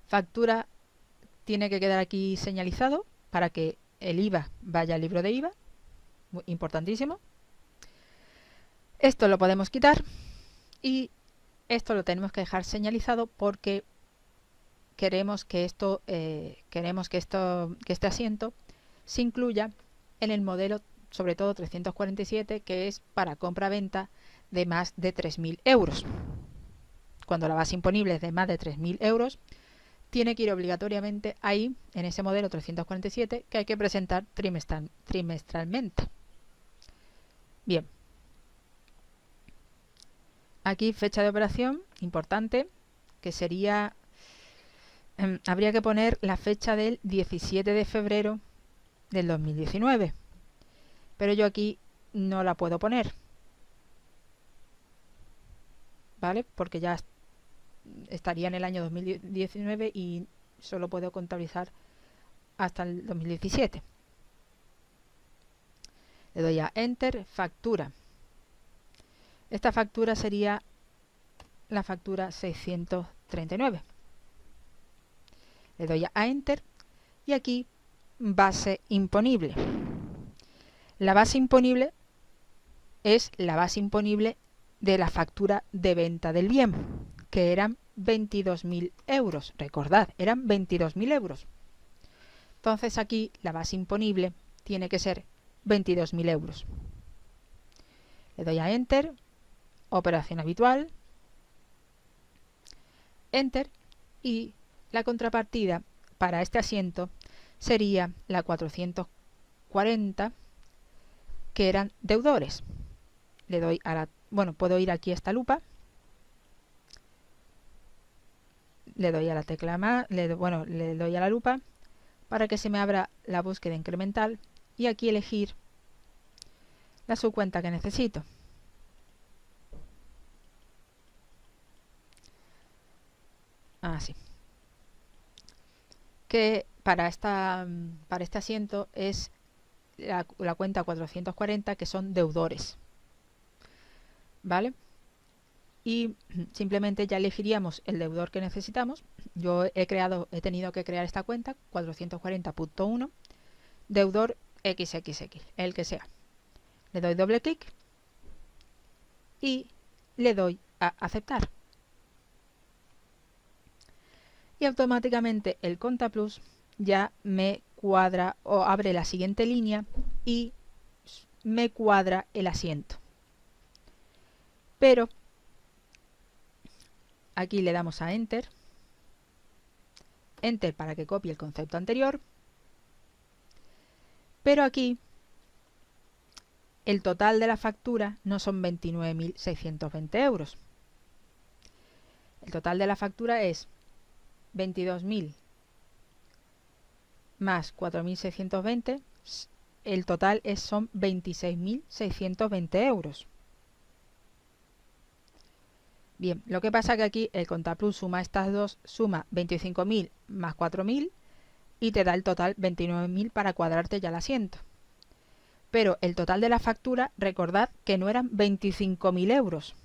Factura tiene que quedar aquí señalizado para que el IVA vaya al libro de IVA. Muy importantísimo. Esto lo podemos quitar y esto lo tenemos que dejar señalizado porque queremos que este asiento se incluya en el modelo, sobre todo 347, que es para compra-venta de más de 3.000 euros. Cuando la base imponible es de más de 3.000 euros, tiene que ir obligatoriamente ahí, en ese modelo 347, que hay que presentar trimestralmente. Bien. Aquí fecha de operación, importante, que sería... habría que poner la fecha del 17 de febrero del 2019. Pero yo aquí no la puedo poner. ¿Vale? Porque ya estaría en el año 2019 y solo puedo contabilizar hasta el 2017. Le doy a Enter, factura. Esta factura sería la factura 639. Le doy a Enter y aquí base imponible. La base imponible es la base imponible de la factura de venta del bien, que eran 22.000 euros. Recordad, eran 22.000 euros. Entonces aquí la base imponible tiene que ser 22.000 euros. Le doy a Enter, operación habitual, Enter, y la contrapartida para este asiento sería la 440, que eran deudores. Le doy a la... Bueno, puedo ir aquí a esta lupa. Le doy a la tecla más, le doy a la lupa para que se me abra la búsqueda incremental y aquí elegir la subcuenta que necesito. Así. Que para este asiento es la cuenta 440, que son deudores. ¿Vale? Y simplemente ya elegiríamos el deudor que necesitamos. Yo he tenido que crear esta cuenta 440.1 deudor XXX, el que sea. Le doy doble clic y le doy a aceptar. Y automáticamente el Contaplus ya me cuadra o abre la siguiente línea y me cuadra el asiento. Pero aquí le damos a Enter. Enter para que copie el concepto anterior. Pero aquí el total de la factura no son 29.620 euros. El total de la factura es 22.000 más 4.620. El total son 26.620 euros. Bien, lo que pasa que aquí el Contaplus suma estas dos, suma 25.000 más 4.000 y te da el total 29.000 para cuadrarte ya el asiento. Pero el total de la factura, recordad que no eran 25.000 euros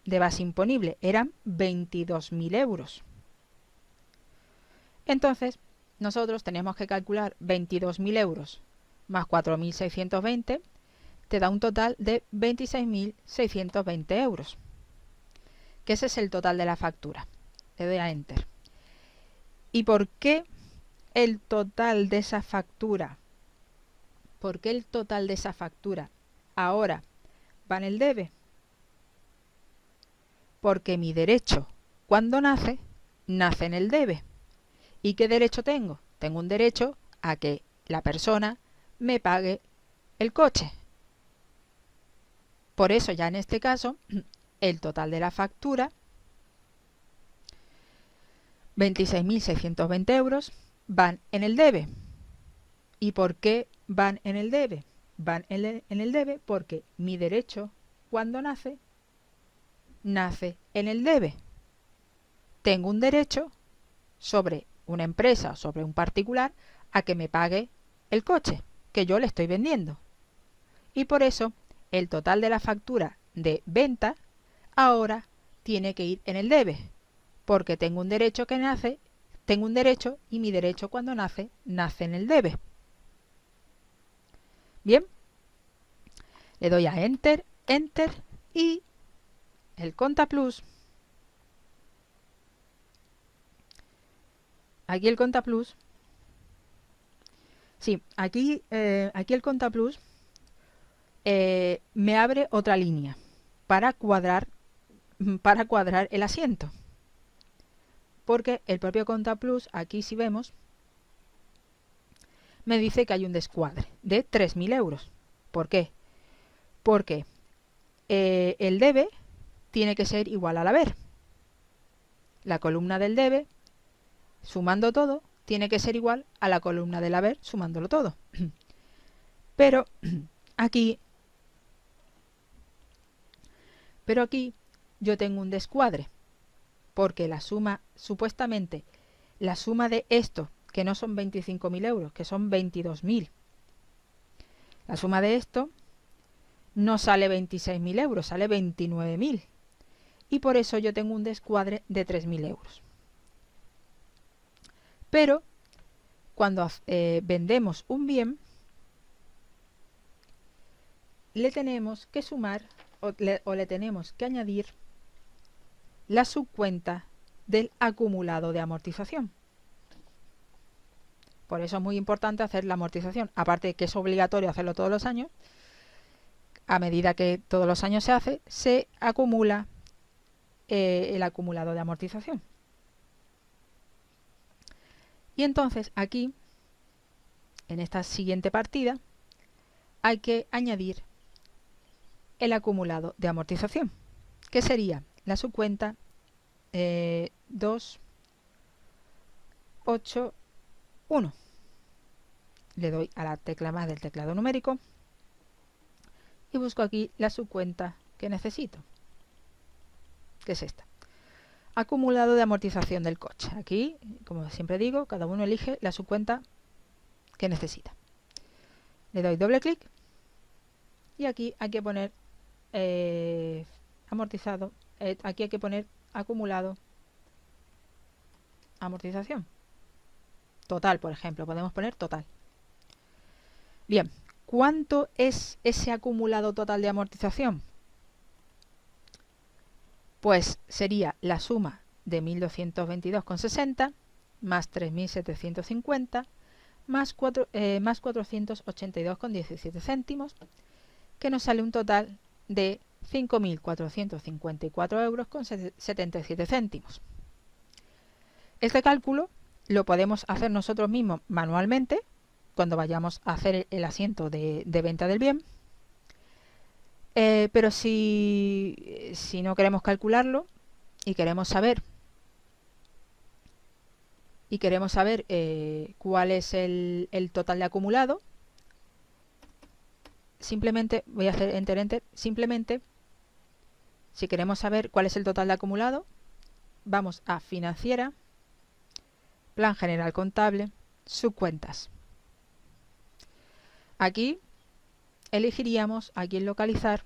de base imponible, eran 22.000 euros. Entonces, nosotros tenemos que calcular 22.000 euros más 4.620, te da un total de 26.620 euros. Que ese es el total de la factura. Le doy a Enter. ¿Y por qué el total de esa factura? ¿Por qué el total de esa factura ahora va en el debe? Porque mi derecho, cuando nace, nace en el debe. ¿Y qué derecho tengo? Tengo un derecho a que la persona me pague el coche. Por eso ya en este caso, el total de la factura, 26.620 euros, van en el debe. ¿Y por qué van en el debe? Van en el debe porque mi derecho, cuando nace, nace en el debe. Tengo un derecho sobre una empresa o sobre un particular a que me pague el coche que yo le estoy vendiendo. Y por eso el total de la factura de venta ahora tiene que ir en el debe, porque tengo un derecho que nace tengo un derecho y mi derecho cuando nace en el debe. Bien, le doy a Enter, Enter y el Contaplus. Aquí el Contaplus. Sí, aquí el Contaplus me abre otra línea para cuadrar el asiento. Porque el propio Contaplus, aquí si vemos, me dice que hay un descuadre de 3.000 euros. ¿Por qué? Porque el debe tiene que ser igual al haber. La columna del debe, sumando todo, tiene que ser igual a la columna del haber, sumándolo todo. Pero aquí yo tengo un descuadre, porque la suma, supuestamente, la suma de esto, que no son 25.000 euros, que son 22.000, la suma de esto no sale 26.000 euros, sale 29.000. Y por eso yo tengo un descuadre de 3.000 euros. Pero cuando vendemos un bien, le tenemos que sumar o le tenemos que añadir la subcuenta del acumulado de amortización. Por eso es muy importante hacer la amortización, aparte de que es obligatorio hacerlo todos los años. A medida que todos los años se hace, se acumula el acumulado de amortización. Y entonces aquí, en esta siguiente partida, hay que añadir el acumulado de amortización, que sería la subcuenta 281. Le doy a la tecla más del teclado numérico y busco aquí la subcuenta que necesito, que es esta. Acumulado de amortización del coche. Aquí, como siempre digo, cada uno elige la subcuenta que necesita. Le doy doble clic y aquí hay que poner amortizado. Aquí hay que poner acumulado amortización. Total, por ejemplo, podemos poner total. Bien, ¿cuánto es ese acumulado total de amortización? Pues sería la suma de 1.222,60 más 3.750 más 482,17 céntimos, que nos sale un total de 5.454 euros con 77 céntimos. Este cálculo lo podemos hacer nosotros mismos manualmente cuando vayamos a hacer el asiento de venta del bien. Pero si no queremos calcularlo y queremos saber cuál es el total de acumulado, simplemente voy a hacer enter, enter. Simplemente, si queremos saber cuál es el total de acumulado, vamos a financiera, plan general contable, subcuentas. Aquí elegiríamos, aquí en localizar,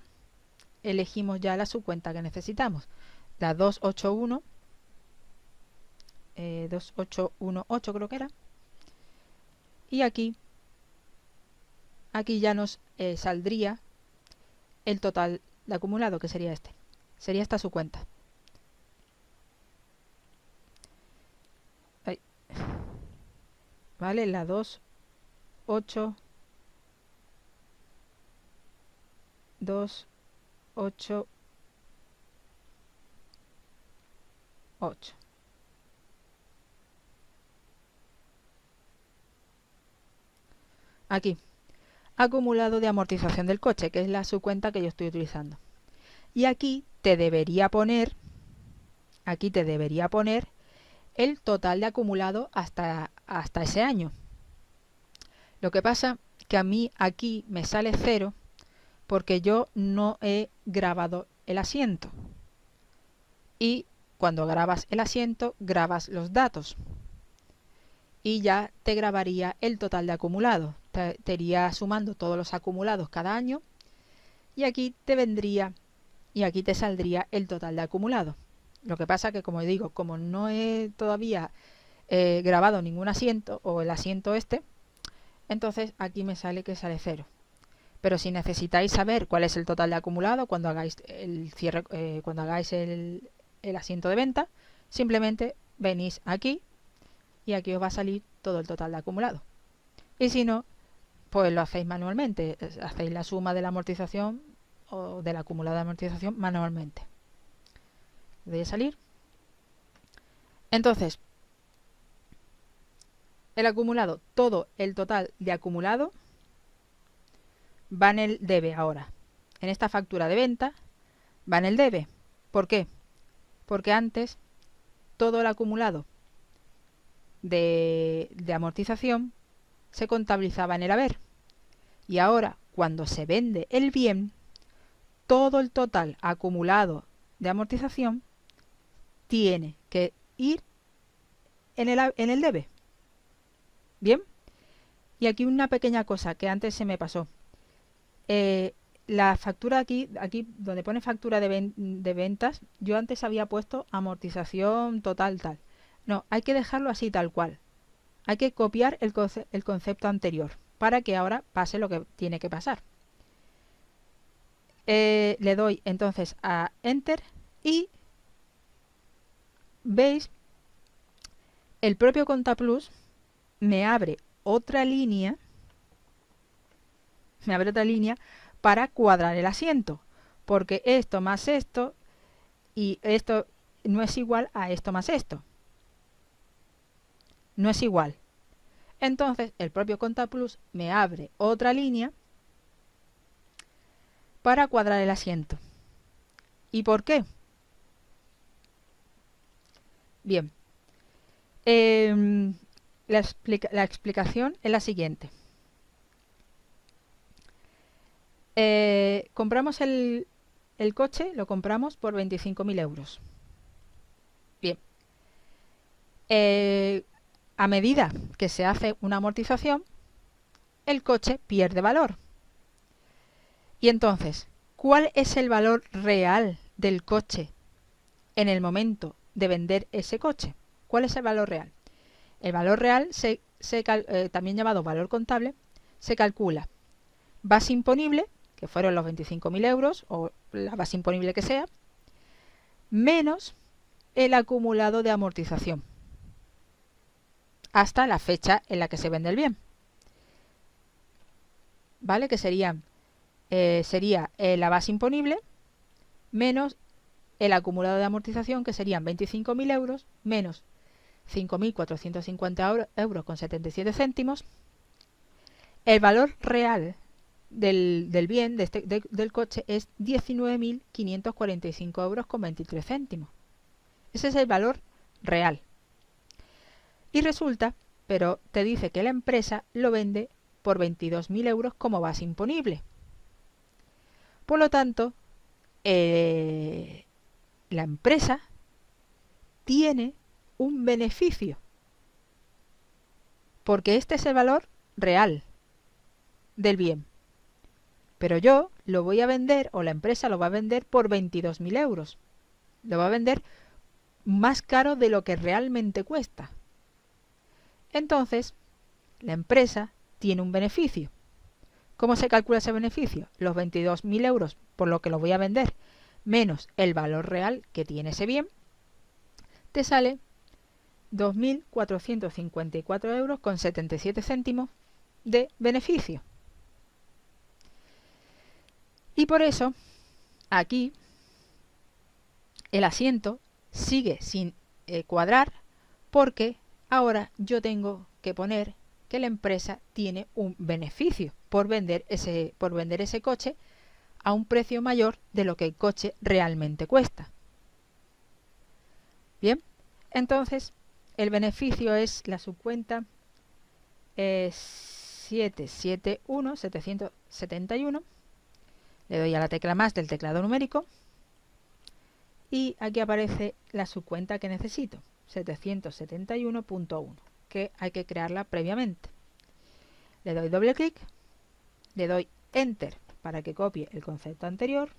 elegimos ya la subcuenta que necesitamos, la 281, 2818 creo que era, y aquí ya nos saldría el total de acumulado, que sería este, sería esta subcuenta. Ahí. Vale, la 288 aquí, acumulado de amortización del coche, que es la subcuenta que yo estoy utilizando. Y aquí te debería poner el total de acumulado hasta ese año. Lo que pasa que a mí aquí me sale 0 porque yo no he grabado el asiento. Y cuando grabas el asiento, grabas los datos. Y ya te grabaría el total de acumulado. Te iría sumando todos los acumulados cada año. Y aquí te vendría, y aquí te saldría el total de acumulado. Lo que pasa que, como digo, como no he todavía grabado ningún asiento o el asiento este, entonces aquí me sale que sale 0. Pero si necesitáis saber cuál es el total de acumulado cuando hagáis el cierre, cuando hagáis el asiento de venta, simplemente venís aquí y aquí os va a salir todo el total de acumulado. Y si no, pues lo hacéis manualmente, hacéis la suma de la amortización o del acumulado de amortización manualmente. Voy a salir. Entonces, el acumulado, todo el total de acumulado va en el debe ahora. En esta factura de venta va en el debe. ¿Por qué? Porque antes todo el acumulado de amortización se contabilizaba en el haber. Y ahora, cuando se vende el bien, todo el total acumulado de amortización tiene que ir en el debe. Bien. Y aquí una pequeña cosa que antes se me pasó. La factura aquí donde pone factura de ventas, yo antes había puesto amortización total tal. No, hay que dejarlo así tal cual. Hay que copiar el concepto anterior para que ahora pase lo que tiene que pasar. Le doy entonces a Enter y veis, el propio Contaplus me abre otra línea para cuadrar el asiento, porque esto más esto y esto no es igual a esto más esto. No es igual. Entonces el propio Contaplus me abre otra línea para cuadrar el asiento. ¿Y por qué? Bien. La explicación es la siguiente. Compramos el coche, lo compramos por 25.000 euros. Bien. A medida que se hace una amortización, el coche pierde valor. Y entonces, ¿cuál es el valor real del coche en el momento de vender ese coche? ¿Cuál es el valor real? El valor real, también llamado valor contable, se calcula base imponible, que fueron los 25.000 euros, o la base imponible que sea, menos el acumulado de amortización, hasta la fecha en la que se vende el bien. ¿Vale? Que sería la base imponible menos el acumulado de amortización, que serían 25.000 euros menos 5.450 euros con 77 céntimos. El valor real del bien del coche es 19.545 euros con 23 céntimos. Ese es el valor real. Y resulta, pero te dice que la empresa lo vende por 22.000 euros como base imponible. Por lo tanto, la empresa tiene un beneficio, porque este es el valor real del bien. Pero yo lo voy a vender, o la empresa lo va a vender por 22.000 euros. Lo va a vender más caro de lo que realmente cuesta. Entonces, la empresa tiene un beneficio. ¿Cómo se calcula ese beneficio? Los 22.000 euros por lo que lo voy a vender, menos el valor real que tiene ese bien, te sale 2.454 euros con 77 céntimos de beneficio. Y por eso, aquí, el asiento sigue sin cuadrar, porque ahora yo tengo que poner que la empresa tiene un beneficio por vender ese coche a un precio mayor de lo que el coche realmente cuesta. Bien, entonces el beneficio es la subcuenta 771. Le doy a la tecla más del teclado numérico y aquí aparece la subcuenta que necesito, 771.1, que hay que crearla previamente. Le doy doble clic, le doy Enter para que copie el concepto anterior